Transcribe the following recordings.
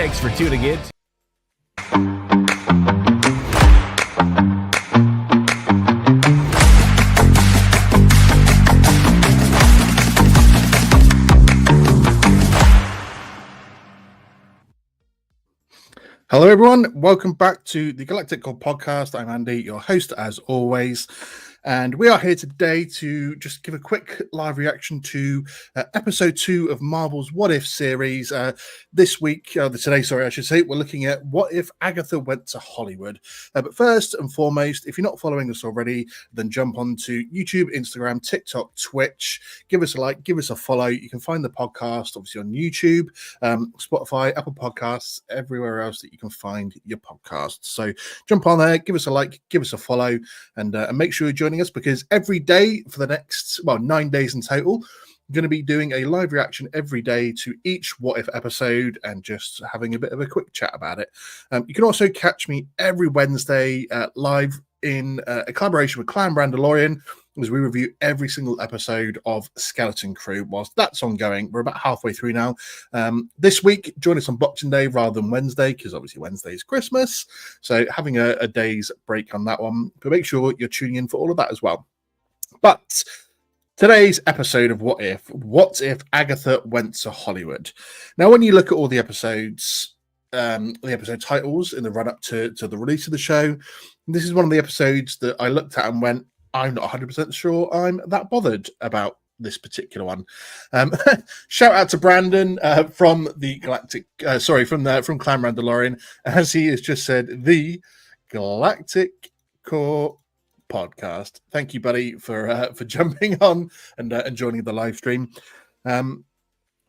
Thanks for tuning in. Hello, everyone. Welcome back to the Galactic Core Podcast. I'm Andy, your host, as always. And we are here today to just give a quick live reaction to episode 2 of Marvel's What If series. Today, I should say, we're looking at what if Agatha went to Hollywood. But first and foremost, if you're not following us already, then jump onto YouTube, Instagram, TikTok, Twitch. Give us a like, give us a follow. You can find the podcast, obviously, on YouTube, Spotify, Apple Podcasts, everywhere else that you can find your podcasts. So jump on there, give us a like, give us a follow, and make sure you're joining us, because every day for the next 9 days in total, I'm going to be doing a live reaction every day to each What If episode and just having a bit of a quick chat about it. You can also catch me every Wednesday live in a collaboration with Clan Brandalorian, as we review every single episode of Skeleton Crew. Whilst that's ongoing, we're about halfway through now. This week, join us on Boxing Day rather than Wednesday, because obviously Wednesday is Christmas. So having a day's break on that one. But make sure you're tuning in for all of that as well. But today's episode of What If Agatha went to Hollywood? Now, when you look at all the episodes, the episode titles in the run-up to the release of the show, this is one of the episodes that I looked at and went, I'm not 100% sure I'm that bothered about this particular one. Shout out to Brandon from the Galactic, from Clan Brandalorian, as he has just said, the Galactic Core Podcast. Thank you, buddy, for jumping on and joining the live stream.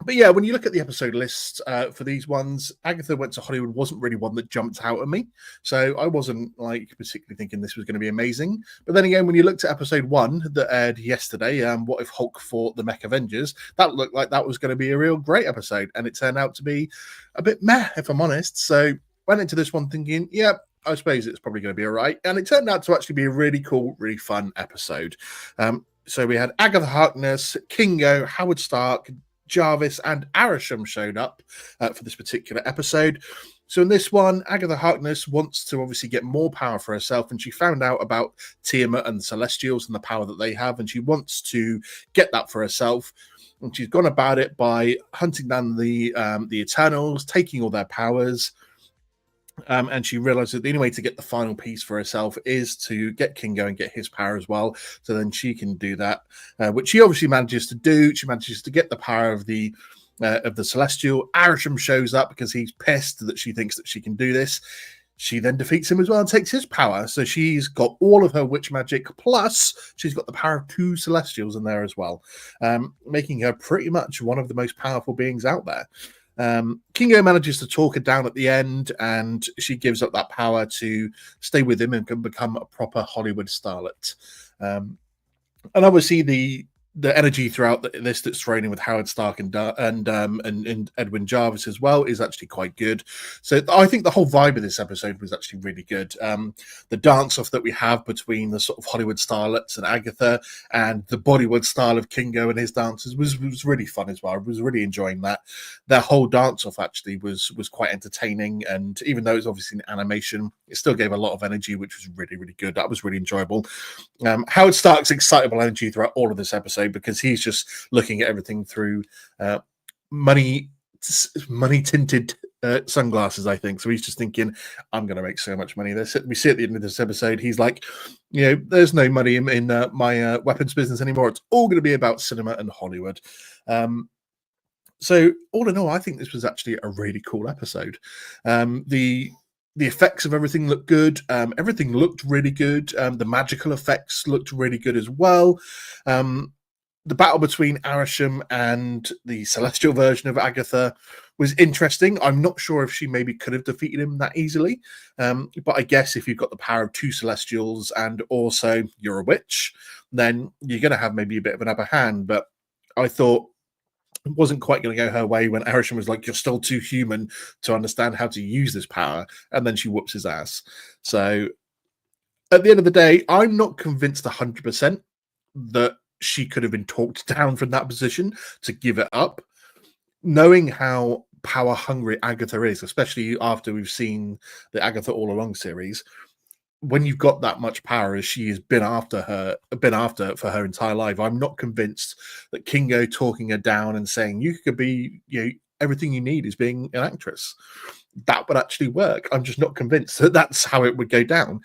But yeah, when you look at the episode list for these ones, Agatha Went to Hollywood wasn't really one that jumped out at me. So I wasn't particularly thinking this was going to be amazing. But then again, when you looked at episode 1 that aired yesterday, What If Hulk Fought the Mech Avengers, that looked like that was going to be a real great episode. And it turned out to be a bit meh, if I'm honest. So went into this one thinking, yeah, I suppose it's probably going to be all right. And it turned out to actually be a really cool, really fun episode. So we had Agatha Harkness, Kingo, Howard Stark, Jarvis, and Arishem showed up for this particular episode. So in this one, Agatha Harkness wants to obviously get more power for herself, and she found out about Tiamat and the Celestials and the power that they have, and she wants to get that for herself. And she's gone about it by hunting down the Eternals, taking all their powers. And she realized that the only way to get the final piece for herself is to get Kingo and get his power as well. So then she can do that, which she obviously manages to do. She manages to get the power of the Celestial. Arishem shows up because he's pissed that she thinks that she can do this. She then defeats him as well and takes his power. So she's got all of her witch magic, plus she's got the power of 2 Celestials in there as well, making her pretty much one of the most powerful beings out there. Kingo manages to talk her down at the end, and she gives up that power to stay with him and can become a proper Hollywood starlet. And obviously the energy throughout this that's thrown in with Howard Stark and Edwin Jarvis as well is actually quite good. So I think the whole vibe of this episode was actually really good. The dance-off that we have between the sort of Hollywood starlets and Agatha and the Bollywood style of Kingo and his dances was really fun as well. I was really enjoying that. Their whole dance-off actually was quite entertaining, and even though it's obviously an animation, it still gave a lot of energy, which was really, really good. That was really enjoyable. Howard Stark's excitable energy throughout all of this episode, because he's just looking at everything through money tinted sunglasses, I think. So he's just thinking, I'm going to make so much money. We see at the end of this episode, he's like, there's no money in my weapons business anymore. It's all going to be about cinema and Hollywood. So all in all, I think this was actually a really cool episode. The effects of everything looked good. Everything looked really good. The magical effects looked really good as well. The battle between Arishem and the Celestial version of Agatha was interesting. I'm not sure if she maybe could have defeated him that easily. But I guess if you've got the power of 2 Celestials and also you're a witch, then you're going to have maybe a bit of an upper hand. But I thought it wasn't quite going to go her way when Arishem was like, you're still too human to understand how to use this power. And then she whoops his ass. So at the end of the day, I'm not convinced 100% that she could have been talked down from that position to give it up. Knowing how power hungry Agatha is, especially after we've seen the Agatha All Along series. When you've got that much power as she has been after for her entire life, I'm not convinced that Kingo talking her down and saying you could be, everything you need is being an actress, that would actually work. I'm just not convinced that that's how it would go down.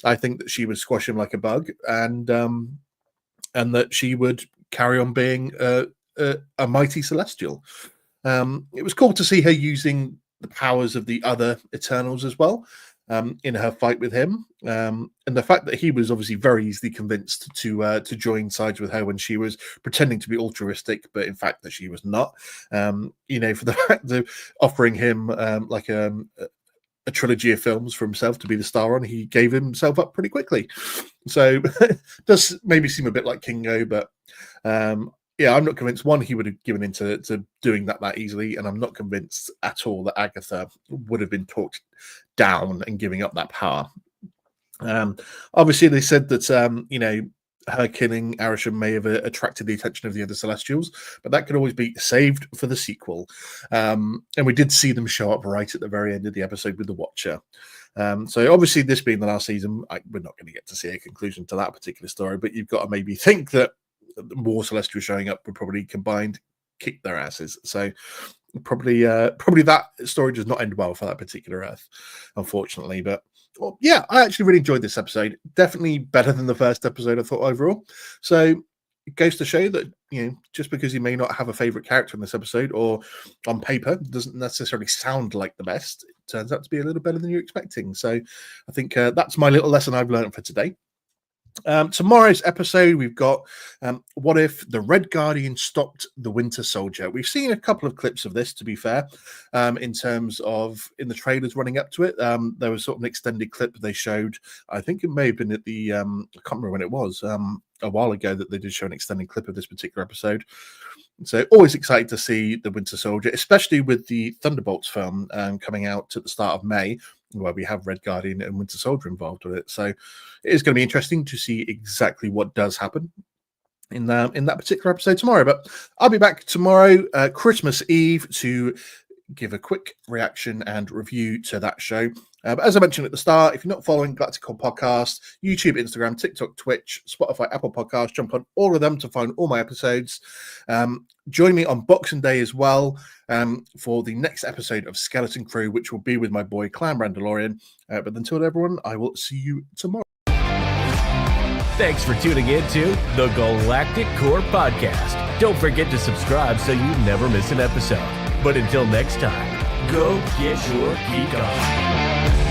I think that she would squash him like a bug, and that she would carry on being a mighty celestial. It was cool to see her using the powers of the other Eternals as well. In her fight with him, and the fact that he was obviously very easily convinced to join sides with her when she was pretending to be altruistic, but in fact that she was not. For the fact of offering him like a trilogy of films for himself to be the star on, he gave himself up pretty quickly. So it does maybe seem a bit like Kingo, but I'm not convinced, one, he would have given into doing that easily, and I'm not convinced at all that Agatha would have been talked down and giving up that power. Obviously, they said that, her killing Arishem may have attracted the attention of the other Celestials, but that could always be saved for the sequel. And we did see them show up right at the very end of the episode with the Watcher. So obviously, this being the last season, we're not going to get to see a conclusion to that particular story, but you've got to maybe think that more Celestials showing up would probably combined kick their asses. So probably that story does not end well for that particular Earth, unfortunately. But I actually really enjoyed this episode. Definitely better than the first episode, I thought, overall. So it goes to show that, just because you may not have a favorite character in this episode or on paper doesn't necessarily sound like the best. It turns out to be a little better than you're expecting. So I think that's my little lesson I've learned for today. Tomorrow's episode, we've got what if the Red Guardian stopped the Winter Soldier. We've seen a couple of clips of this, to be fair, in terms of in the trailers running up to it. There was sort of an extended clip they showed. I think it may have been at the I can't remember when it was, a while ago, that they did show an extended clip of this particular episode. So always excited to see the Winter Soldier, especially with the Thunderbolts film coming out at the start of May, where we have Red Guardian and Winter Soldier involved with it. So it is going to be interesting to see exactly what does happen in that particular episode tomorrow. But I'll be back tomorrow, Christmas Eve, to give a quick reaction and review to that show. But as I mentioned at the start, if you're not following Galactic Core Podcast, YouTube, Instagram, TikTok, Twitch, Spotify, Apple Podcasts, jump on all of them to find all my episodes. Join me on Boxing Day as well for the next episode of Skeleton Crew, which will be with my boy Clan Brandalorian. But until then, everyone, I will see you tomorrow. Thanks for tuning in to the Galactic Core Podcast. Don't forget to subscribe so you never miss an episode. But until next time, go get your geek on.